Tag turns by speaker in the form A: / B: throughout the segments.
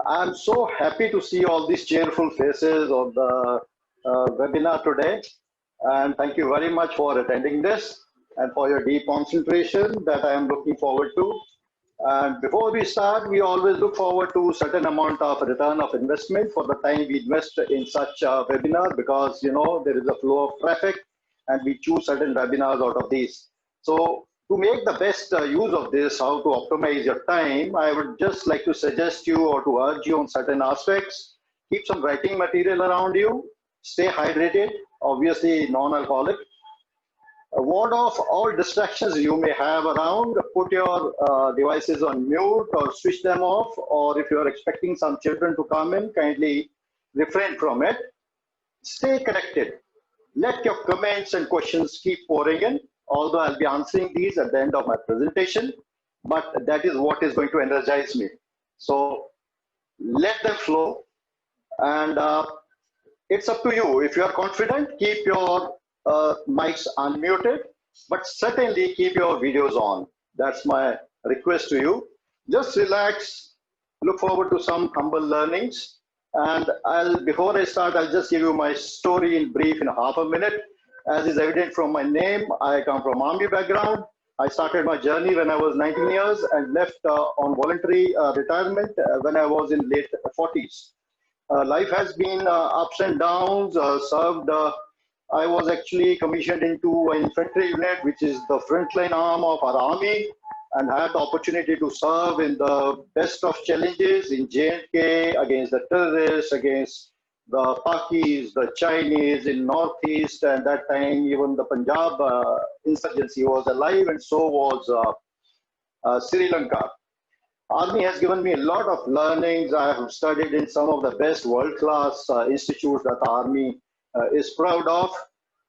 A: I'm so happy to see all these cheerful faces on the webinar today. And thank you very much for attending this and for your deep concentration that I am looking forward to. And before we start, we always look forward to certain amount of return of investment for the time we invest in such a webinar, because there is a flow of traffic and we choose certain webinars out of these. So to make the best use of this, how to optimize your time, I would just like to suggest you or to urge you on certain aspects. Keep some writing material around you, stay hydrated, obviously non-alcoholic. Ward off all distractions you may have around. Put your devices on mute or switch them off, or if you are expecting some children to come in, kindly refrain from it. Stay connected. Let your comments and questions keep pouring in, although I'll be answering these at the end of my presentation, but that is what is going to energize me. So let them flow, and it's up to you. If you are confident, keep your mics unmuted, but certainly keep your videos on. That's my request to you. Just relax, look forward to some humble learnings. And before I start, I'll just give you my story in brief in half a minute. As is evident from my name, I come from army background. I started my journey when I was 19 years and left on voluntary retirement when I was in late 40s. Life has been ups and downs, served. I was actually commissioned into an infantry unit, which is the frontline arm of our army, and had the opportunity to serve in the best of challenges in J&K, against the terrorists, against the Pakis, the Chinese in Northeast, and that time even the Punjab insurgency was alive, and so was Sri Lanka. Army has given me a lot of learnings. I have studied in some of the best world-class institutes that the Army is proud of.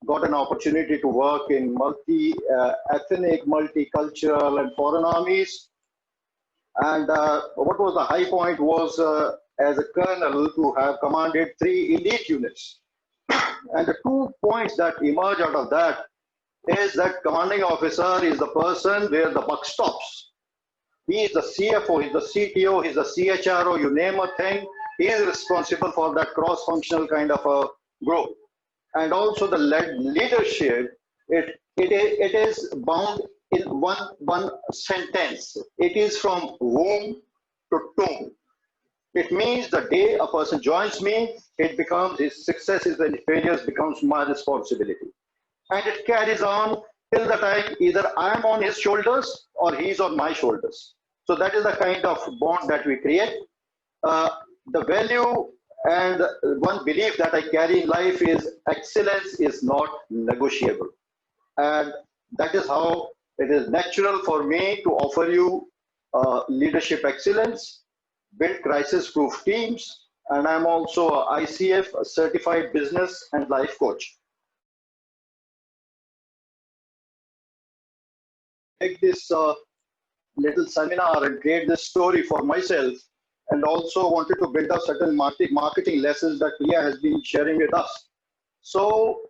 A: Got an opportunity to work in multi-ethnic, multicultural and foreign armies. And what was the high point was as a colonel to have commanded 3 elite units. And the 2 points that emerge out of that is that commanding officer is the person where the buck stops. He is the CFO, he's the CTO, he's the CHRO, you name a thing. He is responsible for that cross-functional kind of a group. And also the leadership, it is bound in one sentence. It is from womb to tomb. It means the day a person joins me, it becomes his successes and failures becomes my responsibility. And it carries on till the time either I am on his shoulders or he's on my shoulders. So that is the kind of bond that we create. The value and one belief that I carry in life is excellence is not negotiable. And that is how it is natural for me to offer you leadership excellence, build crisis-proof teams, and I'm also a ICF, a certified business and life coach. Take this little seminar and create this story for myself, and also wanted to build up certain marketing lessons that Priya has been sharing with us. So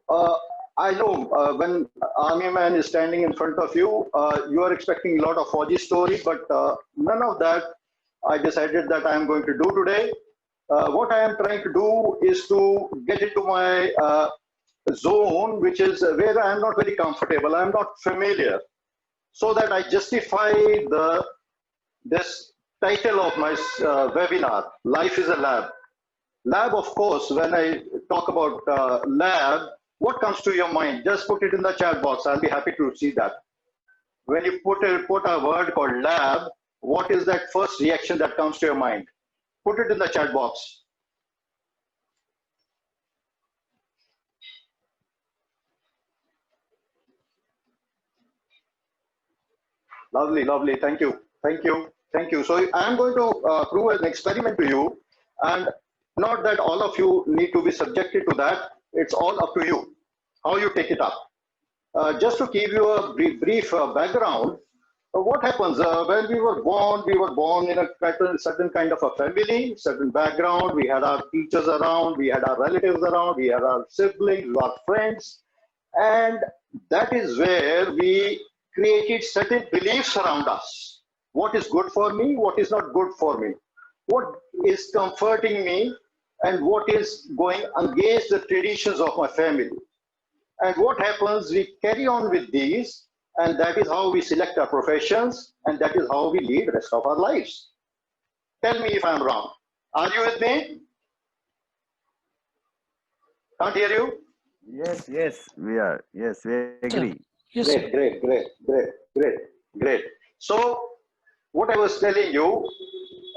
A: I know when Army man is standing in front of you, you are expecting a lot of Fauji story, but none of that I decided that I am going to do today. What I am trying to do is to get into my zone, which is where I am not very comfortable, I am not familiar, so that I justify this title of my webinar, Life is a Lab. Lab, of course, when I talk about lab, what comes to your mind? Just put it in the chat box. I'll be happy to see that. When you put a word called lab, what is that first reaction that comes to your mind? Put it in the chat box. Lovely, lovely. Thank you. Thank you. Thank you. So I'm going to prove an experiment to you, and not that all of you need to be subjected to that. It's all up to you, how you take it up. Just to give you a brief background, what happens when we were born in a certain kind of a family, certain background. We had our teachers around, we had our relatives around, we had our siblings, our friends, and that is where we created certain beliefs around us. What is good for me, what is not good for me. what is comforting me and what is going against the traditions of my family. And what happens, we carry on with these, and that is how we select our professions, and that is how we lead the rest of our lives. Tell me if I'm wrong. Are you with me? Can't hear you?
B: Yes, yes, we are. Yes, we agree.
C: Yes,
A: Great,
C: sir.
A: great, great, great, great, great. So, what I was telling you,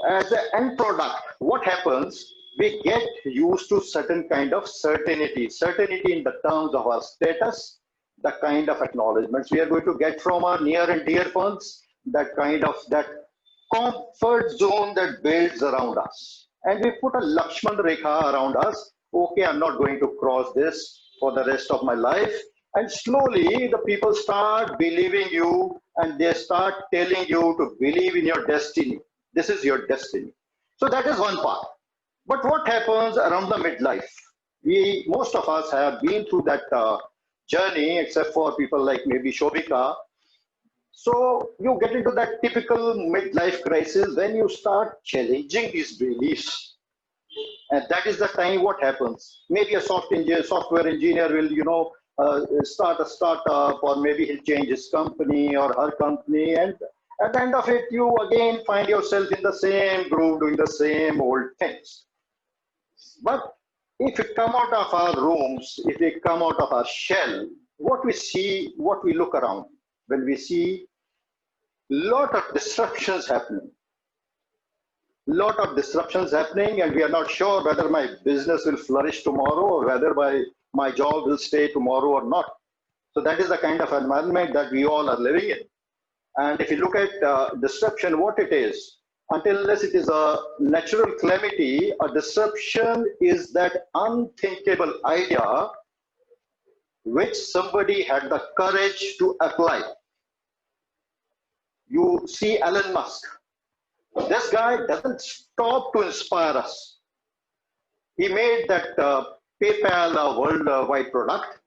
A: as an end product, what happens? We get used to certain kind of certainty in the terms of our status, the kind of acknowledgements we are going to get from our near and dear ones, that comfort zone that builds around us. And we put a Lakshman Rekha around us. Okay, I'm not going to cross this for the rest of my life. And slowly the people start believing you and they start telling you to believe in your destiny. This is your destiny. So that is one part. But what happens around the midlife? Most of us have been through that journey, except for people like maybe Shobika. So you get into that typical midlife crisis when you start challenging these beliefs. And that is the time what happens. Maybe a software engineer will, start a startup, or maybe he'll change his company or her company. And at the end of it, you again find yourself in the same groove, doing the same old things. But if we come out of our rooms, if we come out of our shell, what we see, what we look around, when we see lot of disruptions happening, and we are not sure whether my business will flourish tomorrow or whether my job will stay tomorrow or not. So that is the kind of environment that we all are living in. And if you look at disruption, what it is, until unless it is a natural calamity, a disruption is that unthinkable idea which somebody had the courage to apply. You see Elon Musk. This guy doesn't stop to inspire us. He made that PayPal a worldwide product.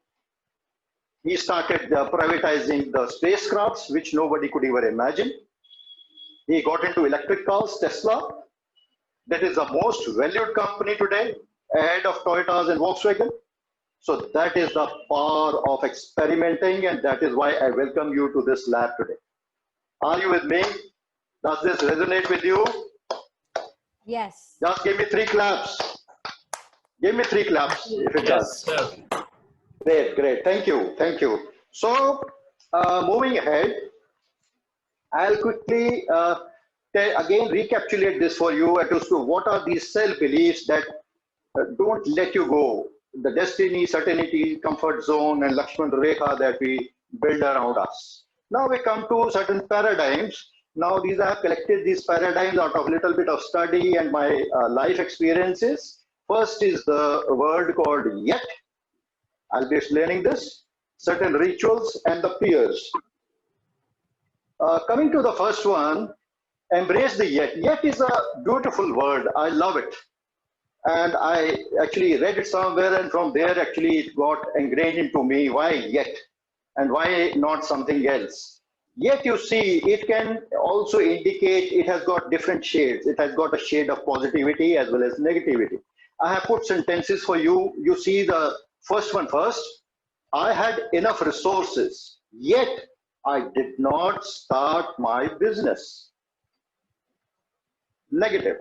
A: He started privatizing the spacecrafts, which nobody could ever imagine. He got into electric cars, Tesla. That is the most valued company today, ahead of Toyotas and Volkswagen. So that is the power of experimenting, and that is why I welcome you to this lab today. Are you with me? Does this resonate with you?
D: Yes.
A: Just give me 3 claps. Give me 3 claps if it does.
C: Sir.
A: Great, great. Thank you. Thank you. So, moving ahead, I'll quickly again recapitulate this for you as to what are these self-beliefs that don't let you go. The destiny, certainty, comfort zone, and Lakshman Rekha that we build around us. Now we come to certain paradigms. Now I have collected these paradigms out of a little bit of study and my life experiences. First is the word called yet. I'll be explaining this. Certain rituals and the peers. Coming to the first one, embrace the yet. Yet is a beautiful word. I love it. And I actually read it somewhere, and from there actually it got ingrained into me. Why yet? And why not something else? Yet you see, it can also indicate it has got different shades. It has got a shade of positivity as well as negativity. I have put sentences for you. You see the first one first. I had enough resources, yet I did not start my business. Negative.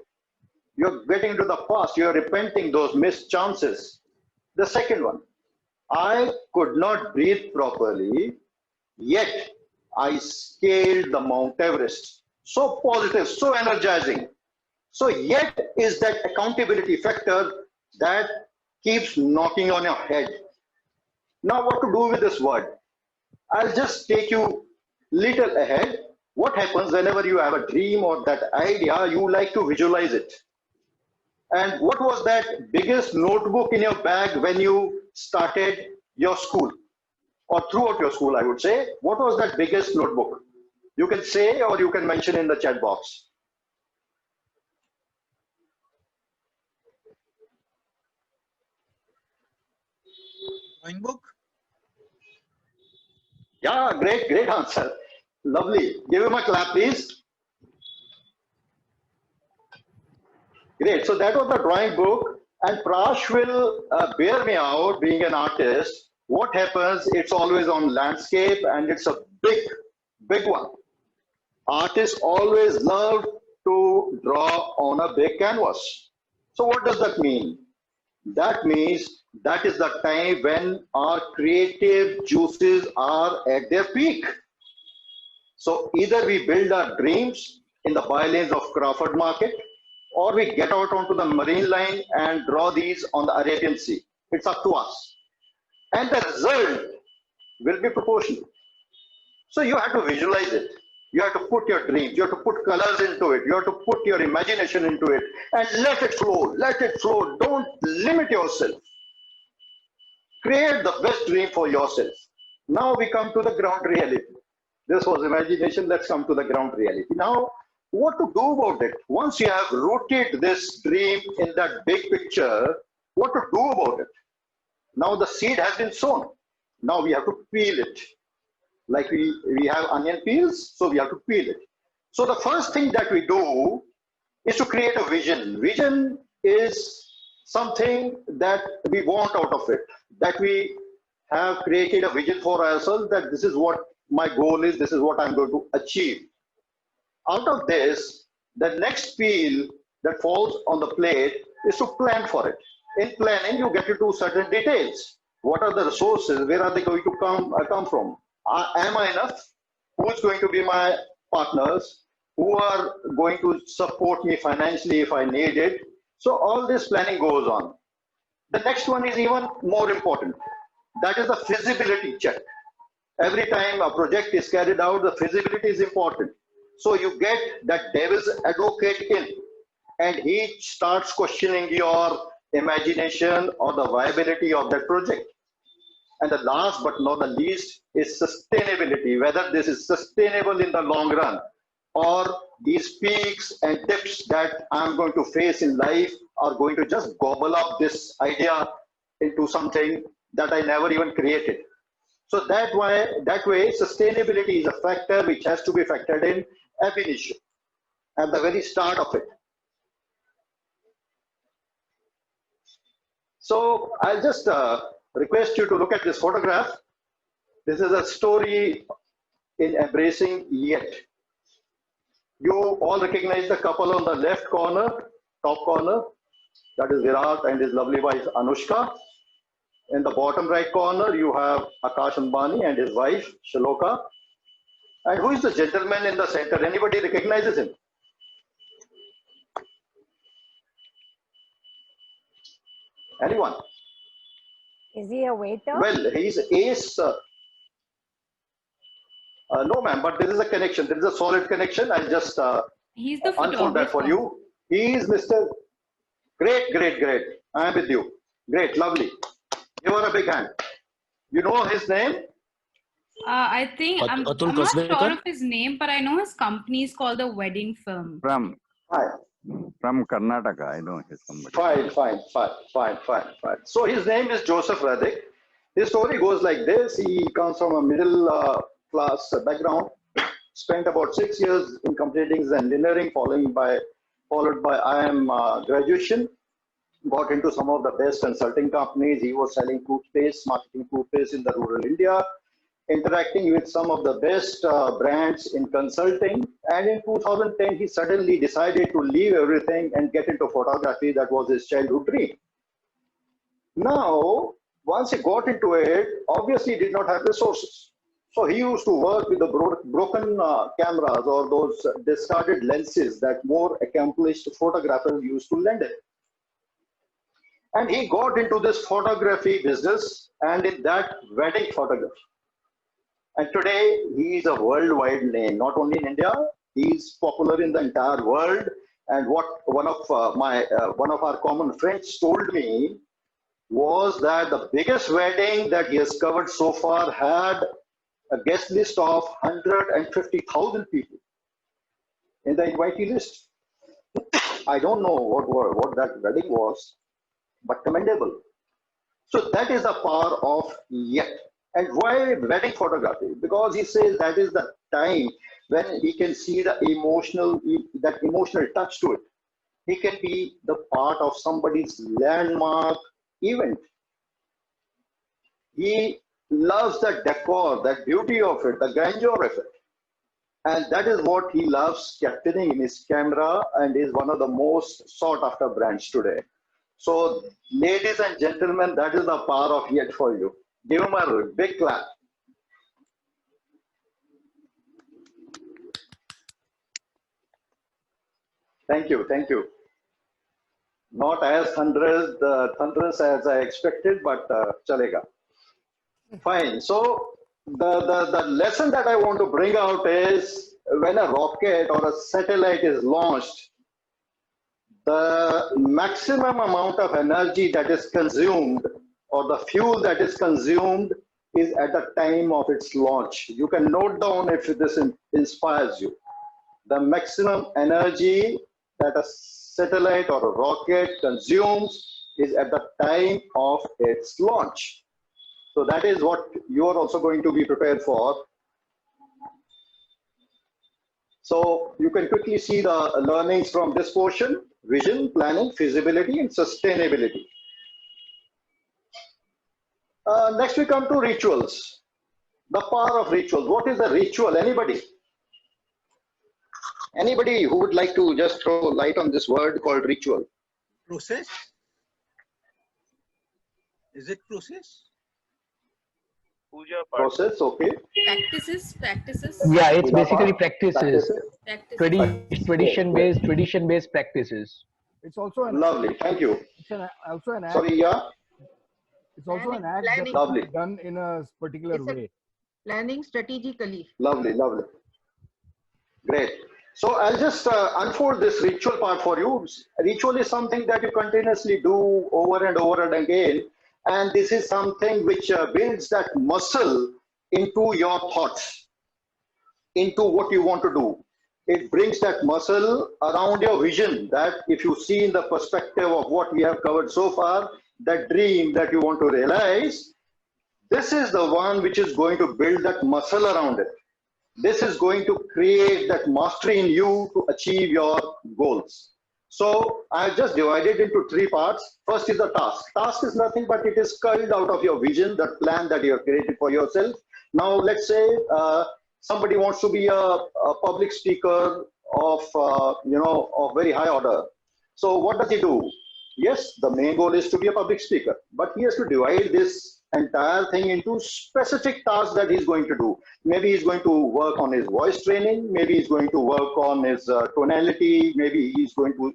A: You're getting into the past. You're repenting those missed chances. The second one. I could not breathe properly, yet I scaled the Mount Everest. So positive, so energizing. So yet is that accountability factor that keeps knocking on your head. Now what to do with this word? I'll just take you little ahead. What happens whenever you have a dream or that idea, you like to visualize it. And what was that biggest notebook in your bag when you started your school? Or throughout your school, I would say. What was that biggest notebook? You can say or you can mention in the chat box.
E: Drawing book?
A: Yeah, great, great answer. Lovely. Give him a clap, please. Great. So that was the drawing book, and Prash will bear me out being an artist. What happens? It's always on landscape, and it's a big one. Artists always love to draw on a big canvas. So what does that mean? That means that is the time when our creative juices are at their peak. So either we build our dreams in the bylanes of Crawford Market, or we get out onto the marine line and draw these on the Arabian Sea. It's up to us. And the result will be proportional. So you have to visualize it. You have to put your dreams, you have to put colors into it, you have to put your imagination into it, and let it flow, let it flow. Don't limit yourself. Create the best dream for yourself. Now we come to the ground reality. This was imagination, let's come to the ground reality. Now, what to do about it? Once you have rooted this dream in that big picture, what to do about it? Now the seed has been sown. Now we have to peel it. Like we have onion peels, so we have to peel it. So the first thing that we do is to create a vision. Vision is something that we want out of it, that we have created a vision for ourselves, that this is what my goal is, this is what I'm going to achieve. Out of this, the next peel that falls on the plate is to plan for it. In planning, you get into certain details. What are the resources? Where are they going to come from? Am I enough? Who's going to be my partners? Who are going to support me financially if I need it? So all this planning goes on. The next one is even more important. That is the feasibility check. Every time a project is carried out, the feasibility is important. So you get that devil's advocate in, and he starts questioning your imagination or the viability of that project. And the last but not the least is sustainability, whether this is sustainable in the long run, or these peaks and dips that I'm going to face in life are going to just gobble up this idea into something that I never even created. So that way, sustainability is a factor which has to be factored in ab initio, at the very start of it. So I'll just request you to look at this photograph. This is a story in embracing yet. You all recognize the couple on the left corner, top corner. That is Virat and his lovely wife Anushka. In the bottom right corner, you have Akash Ambani and his wife Shaloka. And who is the gentleman in the center? Anybody recognizes him? Anyone?
D: Is he a waiter?
A: Well, he's ace. No, ma'am, but there is a connection. There is a solid connection. I'll just
C: He's the
A: unfold that for
C: photographer.
A: you. He is Mr. Great, great, great. I am with you. Great, lovely. Give her a big hand. You know his name?
C: I think I'm
F: Atul
C: not sure
F: Kasbekar?
C: of his name, but I know his company is called the Wedding Film.
B: From
A: Fine,
B: Karnataka, I know he's somebody.
A: fine. So his name is Joseph Radek. His story goes like this. He comes from a middle class background, spent about 6 years in completing his engineering, followed by IIM graduation, got into some of the best consulting companies. He was selling toothpaste, marketing toothpaste in the rural India, interacting with some of the best brands in consulting. And in 2010, he suddenly decided to leave everything and get into photography. That was his childhood dream. Now, once he got into it, obviously he did not have resources. So he used to work with the broken cameras or those discarded lenses that more accomplished photographers used to lend him. And he got into this photography business, and in that, wedding photography. And today he is a worldwide name, not only in India, he is popular in the entire world. And what one of our common friends told me was that the biggest wedding that he has covered so far had a guest list of 150,000 people in the invitee list. I don't know what that wedding was, but commendable. So that is the power of yet. And why wedding photography? Because he says that is the time when he can see the emotional touch to it. He can be the part of somebody's landmark event. He loves the decor, the beauty of it, the grandeur of it. And that is what he loves capturing in his camera and is one of the most sought after brands today. So, ladies and gentlemen, that is the power of Yet for you. Give him a big clap. Thank you, thank you. Not as thunderous as I expected, but chalega. Fine. So the lesson that I want to bring out is when a rocket or a satellite is launched, the maximum amount of energy that is consumed or the fuel that is consumed is at the time of its launch. You can note down if this inspires you. The maximum energy that a satellite or a rocket consumes is at the time of its launch. So that is what you are also going to be prepared for. So you can quickly see the learnings from this portion: vision, planning, feasibility, and sustainability. Next we come to rituals. The power of rituals. What is a ritual? Anybody? Anybody who would like to just throw light on this word called ritual?
E: Process? Is it process?
A: Process, okay.
C: Practices.
F: Yeah, it's
A: The
F: basically
A: power-
F: practices. Tradition-based practices.
G: It's also an
A: Lovely, thank you.
G: it's also an act.
A: Sorry, yeah,
G: It's also an act
H: Planning.
G: that's
A: Lovely.
G: done in a particular
H: It's a-
G: way.
H: Planning strategically.
A: lovely, lovely. Great. So I'll just unfold this ritual part for you. Ritual is something that you continuously do over and over and again. And this is something which builds that muscle into your thoughts, into what you want to do. It brings that muscle around your vision, that if you see in the perspective of what we have covered so far, that dream that you want to realize, this is the one which is going to build that muscle around it. This is going to create that mastery in you to achieve your goals. So I have just divided into three parts. First is the task. Task is nothing but it is culled out of your vision, that plan that you have created for yourself. Now let's say somebody wants to be a public speaker of of very high order. So what does he do? Yes, the main goal is to be a public speaker, but he has to divide this entire thing into specific tasks that he's going to do. Maybe he's going to work on his voice training, maybe he's going to work on his tonality, maybe he's going to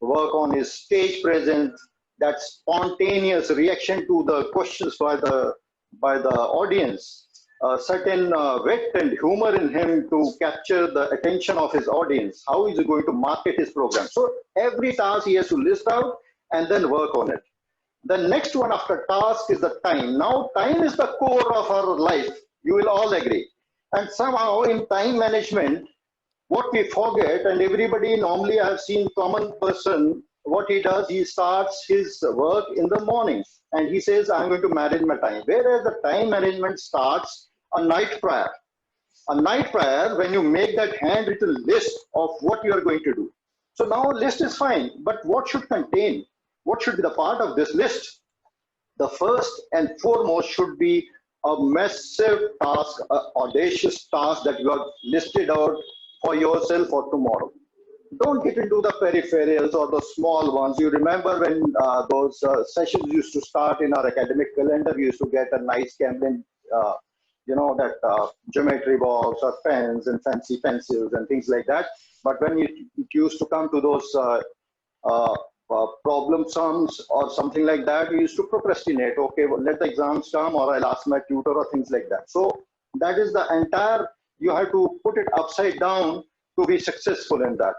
A: work on his stage presence, that spontaneous reaction to the questions by the audience, certain wit and humor in him to capture the attention of his audience. How is he going to market his program? So every task he has to list out and then work on it. The next one after task is the time. Now time is the core of our life. You will all agree. And somehow in time management, what we forget, and everybody normally I have seen common person, what he does, he starts his work in the morning and he says, I'm going to manage my time. Whereas the time management starts a night prior. A night prior, when you make that handwritten list of what you are going to do. So now list is fine, but what should contain? What should be the part of this list? The first and foremost should be a massive task, an audacious task that you have listed out for yourself for tomorrow. Don't get into the peripherals or the small ones. You remember when those sessions used to start in our academic calendar, we used to get a nice Camlin, geometry box or pens and fancy pencils and things like that. But when it used to come to those problem sums or something like that, we used to procrastinate. Okay, well, let the exams come, or I'll ask my tutor, or things like that. So that is the entire, you have to put it upside down to be successful in that.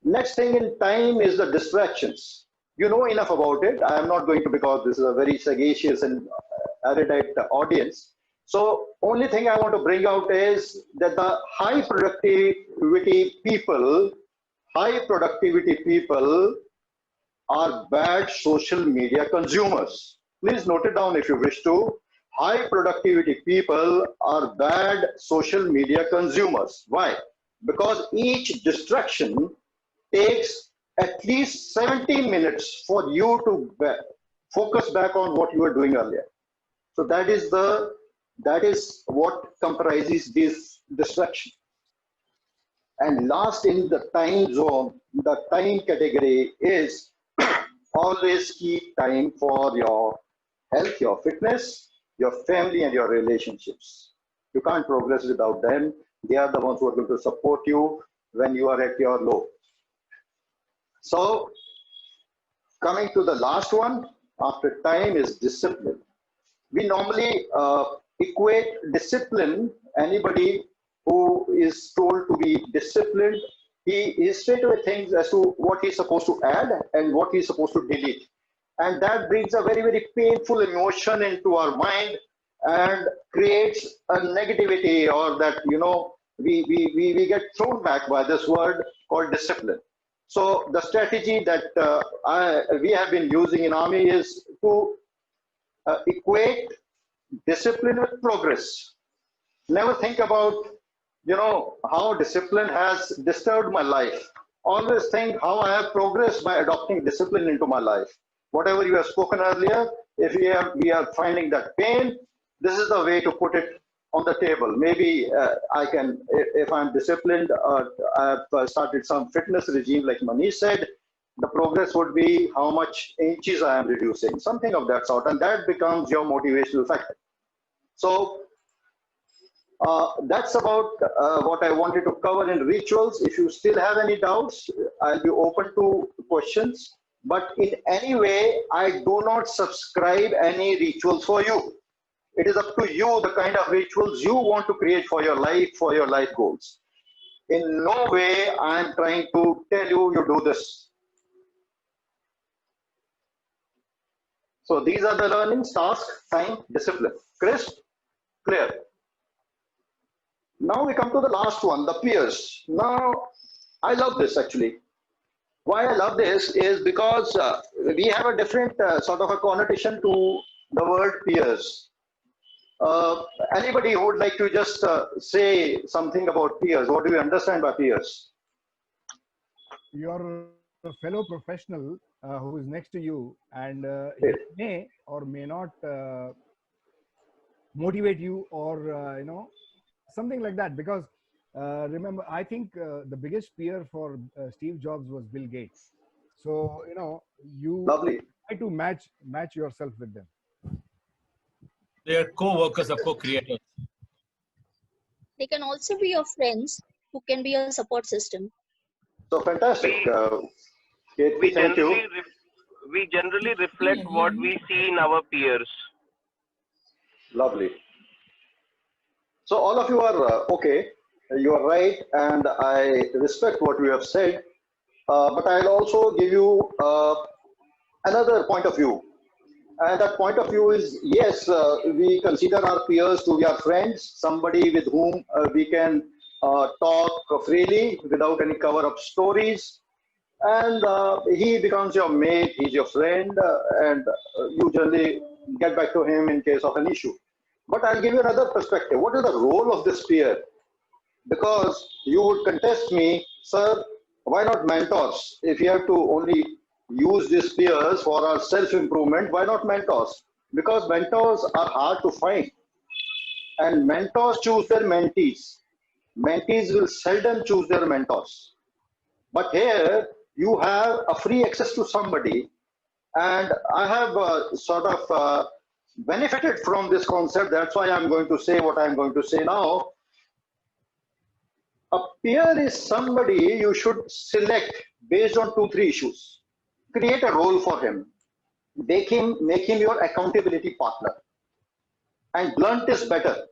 A: Next thing in time is the distractions. You know enough about it. I am not going to, because this is a very sagacious and erudite audience. So only thing I want to bring out is that the high productivity people are bad social media consumers. Please note it down if you wish to. High productivity people are bad social media consumers. Why? Because each distraction takes at least 17 minutes for you to focus back on what you were doing earlier. So that is what comprises this distraction. And last in the time zone, the time category is always keep time for your health, your fitness, your family, and your relationships. You can't progress without them. They are the ones who are going to support you when you are at your low. So, coming to the last one, after time is discipline. We normally equate discipline, anybody who is told to be disciplined, he straight away thinks as to what he's supposed to add and what he's supposed to delete. And that brings a very, very painful emotion into our mind and creates a negativity, or that, you know, we get thrown back by this word called discipline. So the strategy that we have been using in Army is to equate discipline with progress. Never think about, you know, how discipline has disturbed my life. Always think how I have progressed by adopting discipline into my life. Whatever you have spoken earlier, if we are finding that pain, this is the way to put it on the table. Maybe I can, if I'm disciplined, I've started some fitness regime like Manish said, the progress would be how much inches I am reducing, something of that sort, and that becomes your motivational factor. So that's about what I wanted to cover in rituals. If you still have any doubts, I'll be open to questions. But in any way, I do not subscribe any rituals for you. It is up to you the kind of rituals you want to create for your life goals. In no way I am trying to tell you do this. So these are the learnings: task, time, discipline. Crisp? Clear. Now we come to the last one, the peers. Now, I love this actually. Why I love this is because we have a different sort of a connotation to the word peers. Anybody who would like to just say something about peers? What do you understand by peers?
G: Your fellow professional who is next to you, and
A: Yes.
G: he may or may not motivate you, or you know, something like that. Because remember, I think the biggest peer for Steve Jobs was Bill Gates. So you know, you
A: Lovely.
G: try to match yourself with them.
I: They are co-workers or co-creators.
J: They can also be your friends who can be your support system.
A: So fantastic. Kate,
K: We
A: thank you.
K: generally reflect what we see in our peers.
A: Lovely. So all of you are okay. You are right, and I respect what you have said. But I'll also give you another point of view. And that point of view is, yes, we consider our peers to be our friends, somebody with whom we can talk freely without any cover-up stories. And he becomes your mate, he's your friend, and you generally get back to him in case of an issue. But I'll give you another perspective. What is the role of this peer? Because you would contest me, sir, why not mentors? If you have to only use these peers for our self-improvement, why not mentors? Because mentors are hard to find. And mentors choose their mentees. Mentees will seldom choose their mentors. But here, you have a free access to somebody. And I have sort of benefited from this concept. That's why I'm going to say what I'm going to say now. A peer is somebody you should select based on 2-3 issues. Create a role for him. Make him your accountability partner. And blunt is better.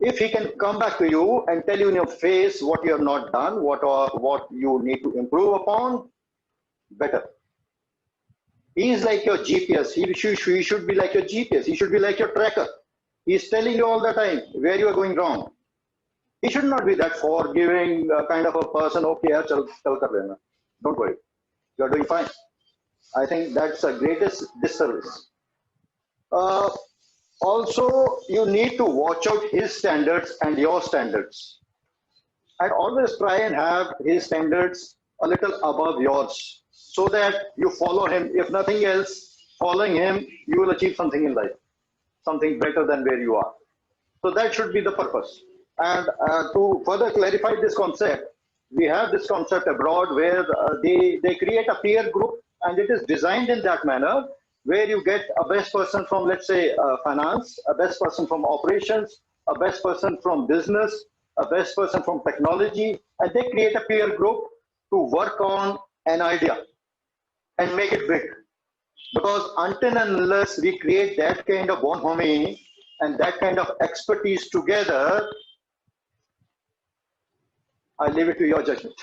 A: If he can come back to you and tell you in your face what you have not done, what you need to improve upon, better. He is like your GPS. He should be like your GPS. He should be like your tracker. He is telling you all the time where you are going wrong. He should not be that forgiving kind of a person. Okay, chal kar lena. Don't worry. You are doing fine. I think that's the greatest disservice. Also, you need to watch out his standards and your standards. I'd always try and have his standards a little above yours so that you follow him. If nothing else, following him, you will achieve something in life, something better than where you are. So that should be the purpose. And to further clarify this concept, we have this concept abroad where they create a peer group, and it is designed in that manner where you get a best person from, let's say, finance, a best person from operations, a best person from business, a best person from technology, and they create a peer group to work on an idea and make it big. Because until and unless we create that kind of bonhomie and that kind of expertise together, I leave it to your judgment.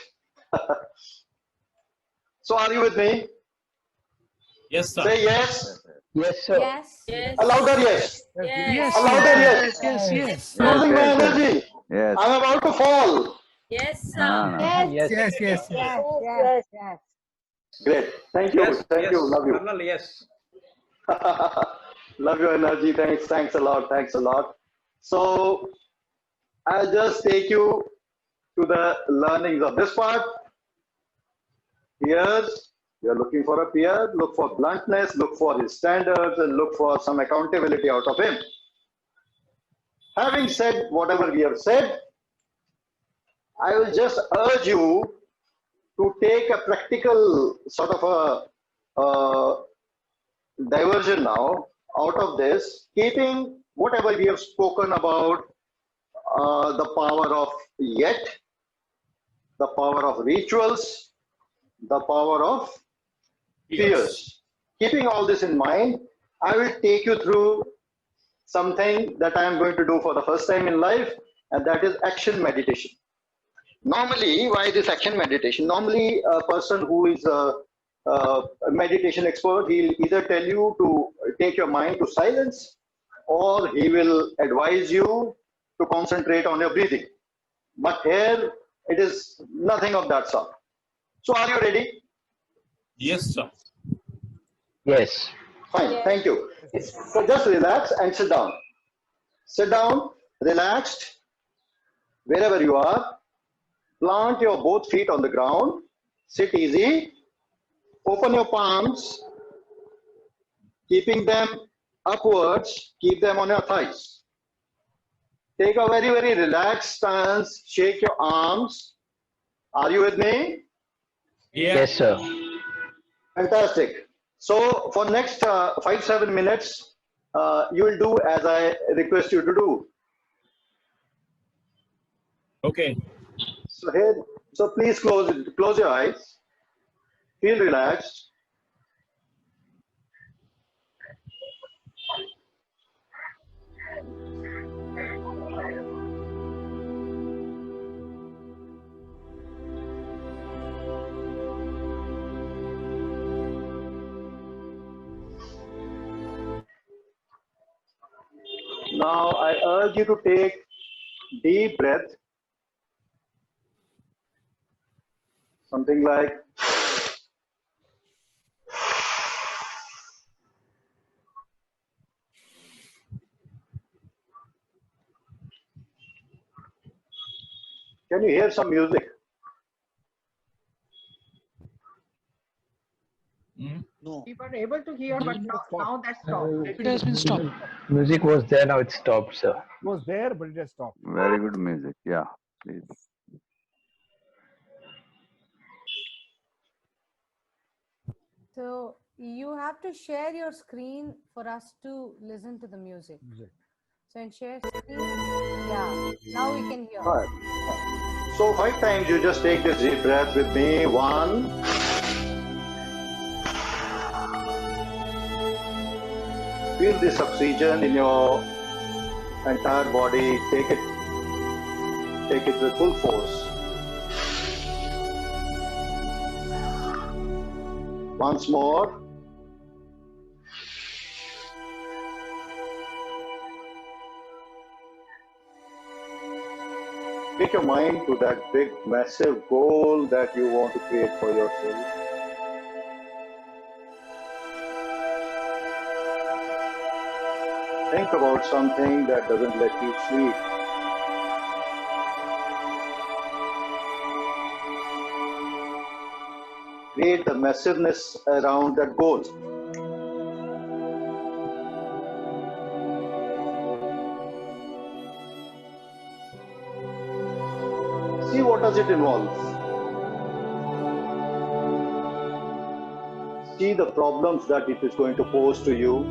A: So are you with me?
I: Yes, sir.
A: Say yes.
F: Yes, sir.
D: Yes.
A: A louder yes.
G: Yes.
A: A louder yes.
G: Yes.
A: Losing my energy.
B: Yes.
A: I'm about to fall.
C: Yes, sir.
B: No, no.
D: Yes.
F: Yes.
G: Yes.
D: Yes.
A: Great. Thank you. Thank you. Love you.
E: Colonel, yes.
A: Love your energy. Thanks a lot. Thanks a lot. So I'll just take you to the learnings of this part. Peers, you're looking for a peer, look for bluntness, look for his standards, and look for some accountability out of him. Having said whatever we have said, I will just urge you to take a practical sort of a diversion now out of this, keeping whatever we have spoken about, the power of yet, the power of rituals, the power of fears. Keeping all this in mind, I will take you through something that I am going to do for the first time in life, and that is action meditation. Normally, why this action meditation? Normally, a person who is a meditation expert, he'll either tell you to take your mind to silence, or he will advise you to concentrate on your breathing. But here, it is nothing of that sort. So are you ready?
I: Yes, sir.
F: Yes.
A: Fine, thank you. So just relax and sit down. Sit down, relaxed, wherever you are. Plant your both feet on the ground. Sit easy. Open your palms, keeping them upwards. Keep them on your thighs. Take a very, very relaxed stance. Shake your arms. Are you with me?
I: Yeah.
F: Yes, sir.
A: Fantastic. So for next 5-7 minutes, you will do as I request you to do.
I: Okay.
A: So here, so please close your eyes. Feel relaxed. Now I urge you to take deep breath. Something like can you hear some music?
E: No.
H: We were able to hear, but now that's stopped.
L: It has been stopped.
F: Music was there, now it stopped, sir.
G: It was there, but it has stopped.
B: Very good music. Yeah, please.
D: So you have to share your screen for us to listen to the music. So in share screen, yeah, now we can hear.
A: All right. So 5 times you just take this deep breath with me. 1. Feel this oxygen in your entire body. Take it with full force. Once more. Take your mind to that big, massive goal that you want to create for yourself. Think about something that doesn't let you sleep. create the massiveness around that goal. See, what does it involve? See the problems that it is going to pose to you,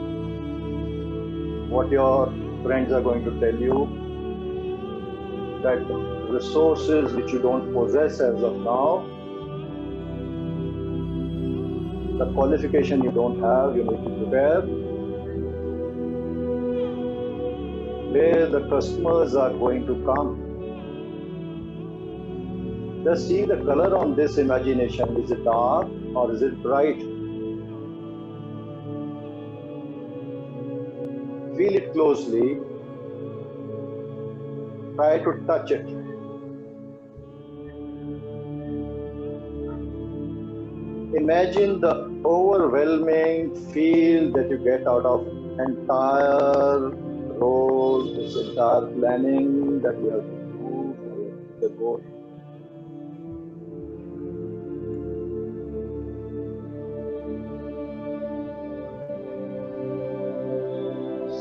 A: what your friends are going to tell you, that resources which you don't possess as of now, the qualification you don't have, you need to prepare, where the customers are going to come. Just see the color on this imagination. Is it dark or is it bright? Feel it closely. Try to touch it. Imagine the overwhelming feel that you get out of entire role, this entire planning that you have to do for the goal.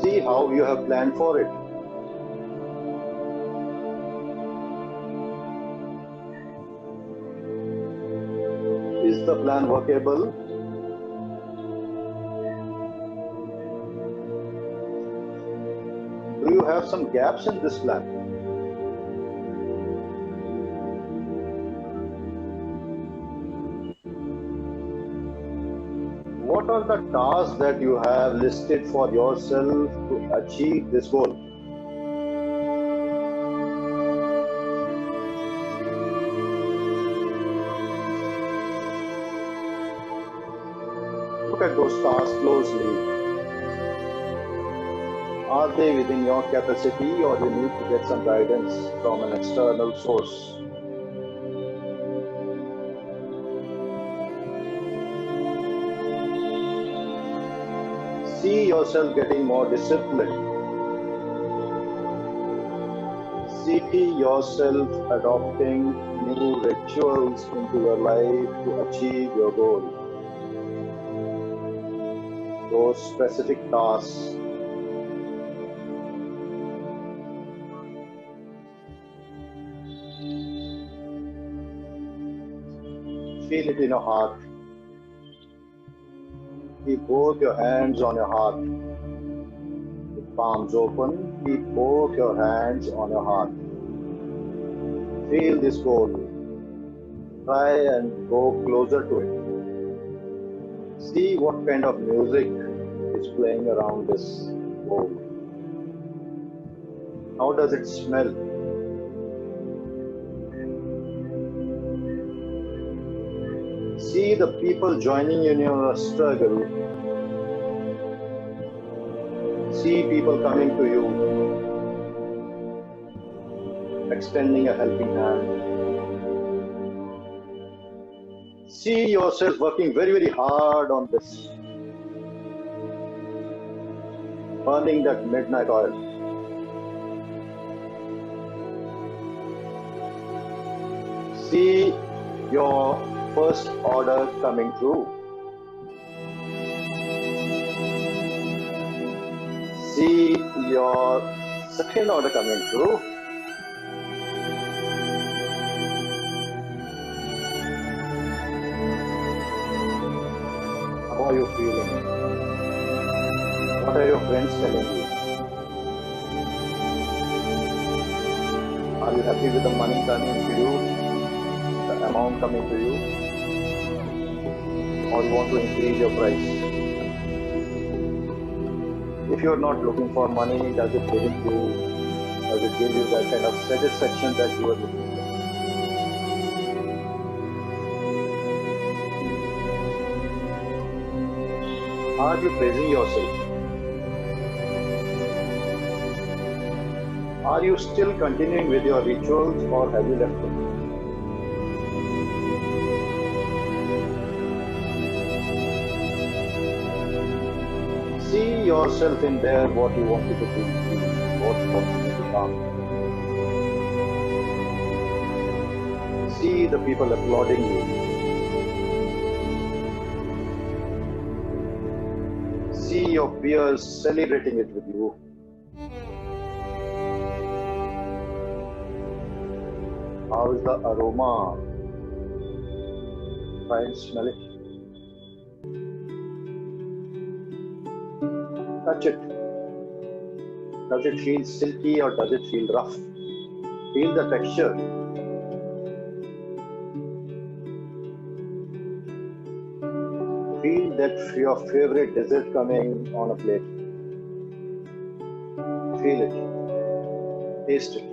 A: See how you have planned for it. Is the plan workable? Do you have some gaps in this plan? What are the tasks that you have listed for yourself to achieve this goal? Look at those tasks closely. Are they within your capacity, or you need to get some guidance from an external source? See yourself getting more disciplined. See yourself adopting new rituals into your life to achieve your goal. Those specific tasks. Feel it in your heart. Keep both your hands on your heart. With palms open, keep both your hands on your heart. Feel this goal. Try and go closer to it. See what kind of music is playing around this goal. How does it smell? See the people joining in your struggle. See people coming to you, extending a helping hand. See yourself working very, very hard on this, burning that midnight oil. See your first order coming through. See your second order coming through. How are you feeling? What are your friends telling you? Are you happy with the money coming to you? The amount coming to you? Or you want to increase your price? If you are not looking for money, does it give you that kind of satisfaction that you are looking for? Are you praising yourself? Are you still continuing with your rituals, or have you left them? See yourself in there, what you wanted to do, what you wanted to become. See the people applauding you. see your peers celebrating it with you. How is the aroma? Try and smell it. Touch it. Does it feel silky or does it feel rough? Feel the texture. Feel that your favorite dessert coming on a plate. Feel it. Taste it.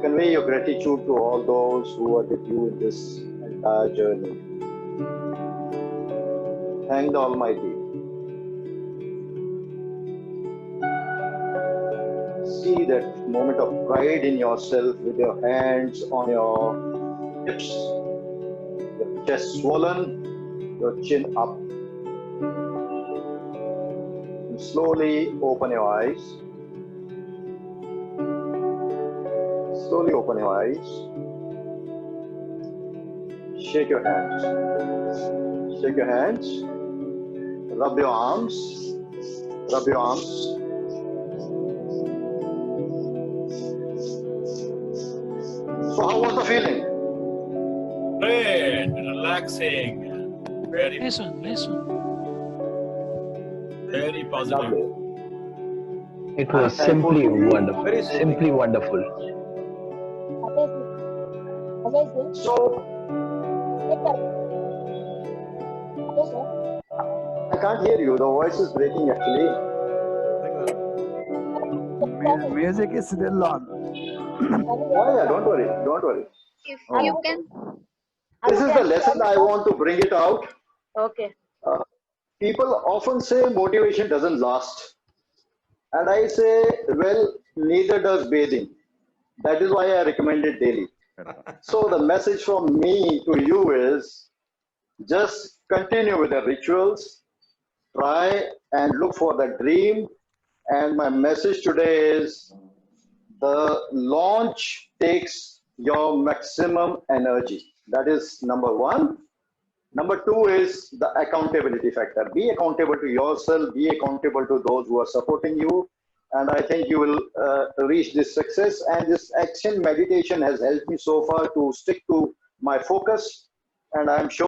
A: Convey your gratitude to all those who are with you in this entire journey. Thank the Almighty. See that moment of pride in yourself with your hands on your hips, your chest swollen, your chin up. And slowly open your eyes. Slowly open your eyes. Shake your hands. Shake your hands. Rub your arms. Rub your arms. So how was the feeling?
I: Great, relaxing, very,
L: Nice one, nice one.
I: very positive.
A: Lovely.
F: It was
A: Thankful
F: simply
A: to you.
F: wonderful.
E: Very soothing.
F: Simply wonderful.
A: So I can't hear you. The voice is breaking actually.
B: Music is still on.
A: Yeah, don't worry. Don't worry.
J: If
B: Oh.
J: you can,
A: This is the lesson I want to bring it out.
H: Okay.
A: People often say motivation doesn't last. And I say, well, neither does bathing. That is why I recommend it daily. So the message from me to you is just continue with the rituals, try and look for the dream. And my message today is the launch takes your maximum energy. That is number one. Number two is the accountability factor. Be accountable to yourself, be accountable to those who are supporting you. And I think you will reach this success. And this action meditation has helped me so far to stick to my focus. And I'm sure